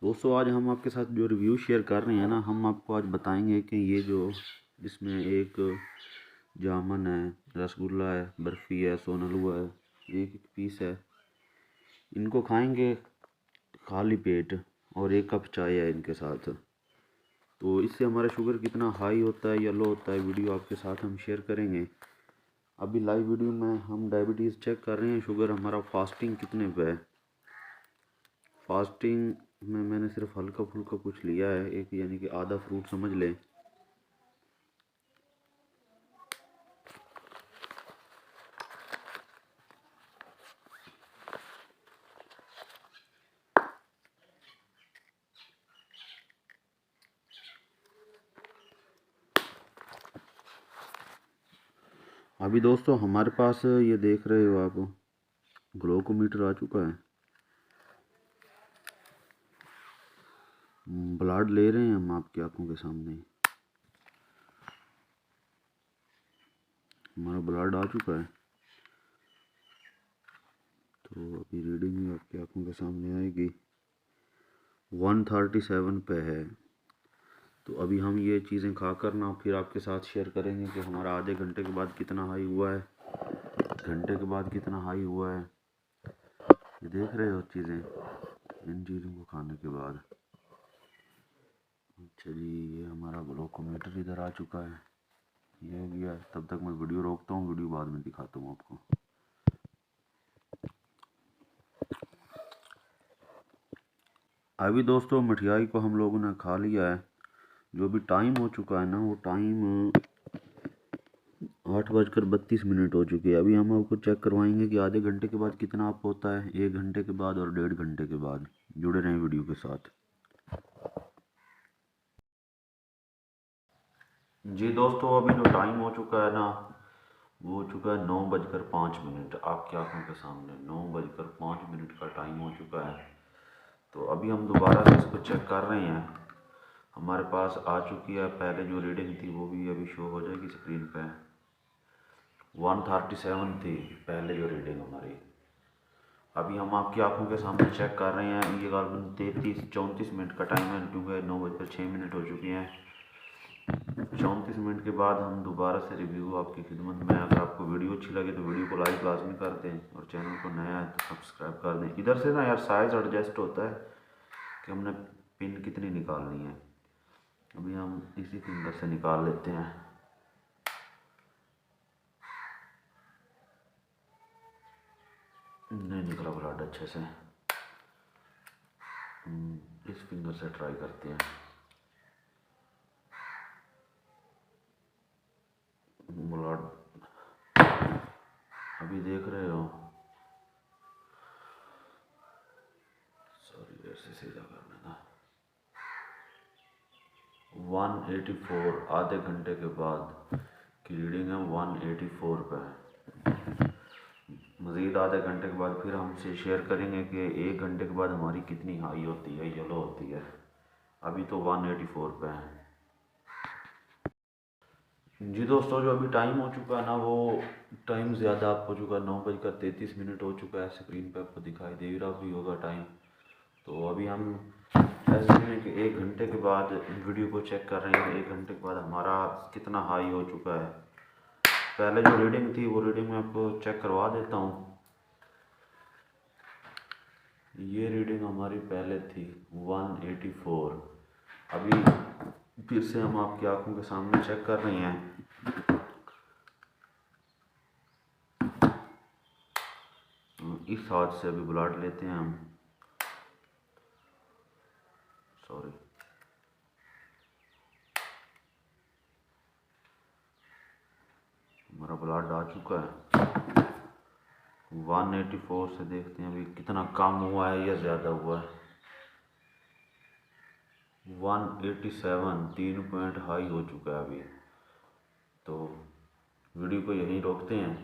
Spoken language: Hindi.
दोस्तों आज हम आपके साथ जो रिव्यू शेयर कर रहे हैं ना, हम आपको आज बताएंगे कि ये जो इसमें एक जामुन है, रसगुल्ला है, बर्फ़ी है, सोनलुआ है, एक एक पीस है। इनको खाएंगे खाली पेट और एक कप चाय है इनके साथ। तो इससे हमारा शुगर कितना हाई होता है या लो होता है वीडियो आपके साथ हम शेयर करेंगे। अभी लाइव वीडियो में हम डायबिटीज़ चेक कर रहे हैं, शुगर हमारा फास्टिंग कितने पे है। फास्टिंग में मैंने सिर्फ हल्का फुल्का कुछ लिया है, एक यानी कि आधा फ्रूट समझ लें। अभी दोस्तों हमारे पास ये देख रहे हो आप, ग्लूकोमीटर आ चुका है। ब्लड ले रहे हैं हम आपकी आंखों के सामने। हमारा ब्लड आ चुका है, तो अभी रीडिंग भी आपकी आंखों के सामने आएगी। 137 पे है। तो अभी हम ये चीज़ें खा कर ना फिर आपके साथ शेयर करेंगे कि हमारा आधे घंटे के बाद कितना हाई हुआ है, घंटे के बाद कितना हाई हुआ है। ये देख रहे हो चीज़ें, इन चीज़ों को खाने के बाद। अच्छा जी, ये हमारा ग्लूकोमीटर इधर आ चुका है, ये हो गया। तब तक मैं वीडियो रोकता हूँ, वीडियो बाद में दिखाता हूँ आपको। अभी दोस्तों मिठाई को हम लोगों ने खा लिया है। जो भी टाइम हो चुका है ना, वो टाइम 8:32 हो चुकी है। अभी हम आपको चेक करवाएंगे कि आधे घंटे के बाद कितना अप होता है, 1 घंटे के बाद और 1.5 घंटे के बाद। जुड़े रहें वीडियो के साथ। जी दोस्तों, अभी जो टाइम हो चुका है ना, वो हो चुका है 9:05। आपकी आंखों के सामने 9:05 का टाइम हो चुका है। तो अभी हम दोबारा से इसको चेक कर रहे हैं। हमारे पास आ चुकी है, पहले जो रीडिंग थी वो भी अभी शो हो जाएगी स्क्रीन पे। 137 थी पहले जो रीडिंग हमारी। अभी हम आपकी आंखों के सामने चेक कर रहे हैं। ये करीबन 34 का टाइम है, क्योंकि 9:06 हो चुकी हैं। 34 के बाद हम दोबारा से रिव्यू आपकी खिदमत में। अगर आपको वीडियो अच्छी लगे तो वीडियो को लाइक लाजमी कर दें, और चैनल को नया है तो सब्सक्राइब कर दें। इधर से ना यार साइज़ एडजस्ट होता है कि हमने पिन कितनी निकालनी है। अभी हम इसी फिंगर से निकाल लेते हैं। नहीं निकला ब्लड अच्छे से। इस फिंगर से ट्राई करते हैं। ब्लड अभी देख रहे हो, सॉरी ऐसे सीधा करना था। 184 आधे घंटे के बाद की रीडिंग है, 184 पे है। मज़ीद आधे घंटे के बाद फिर हमसे शेयर करेंगे कि 1 घंटे के बाद हमारी कितनी हाई होती है, येलो होती है। अभी तो 184 पे है। जी दोस्तों, जो अभी टाइम हो चुका है ना, वो टाइम ज़्यादा अप हो चुका है। 9:33 हो चुका है। स्क्रीन पे आपको दिखाई दे रहा भी होगा टाइम। तो अभी हम ऐसे हैं कि 1 घंटे के बाद वीडियो को चेक कर रहे हैं। 1 घंटे के बाद हमारा कितना हाई हो चुका है। पहले जो रीडिंग थी वो रीडिंग मैं आपको चेक करवा देता हूँ। ये रीडिंग हमारी पहले थी 184। अभी फिर से हम आपकी आंखों के सामने चेक कर रहे हैं। इस हाथ से अभी ब्लड लेते हैं हम। सॉरी, हमारा ब्लड आ चुका है 184 से। देखते हैं अभी कितना कम हुआ है या ज़्यादा हुआ है। 187 3 पॉइंट हाई हो चुका है अभी। तो वीडियो को यहीं रोकते हैं।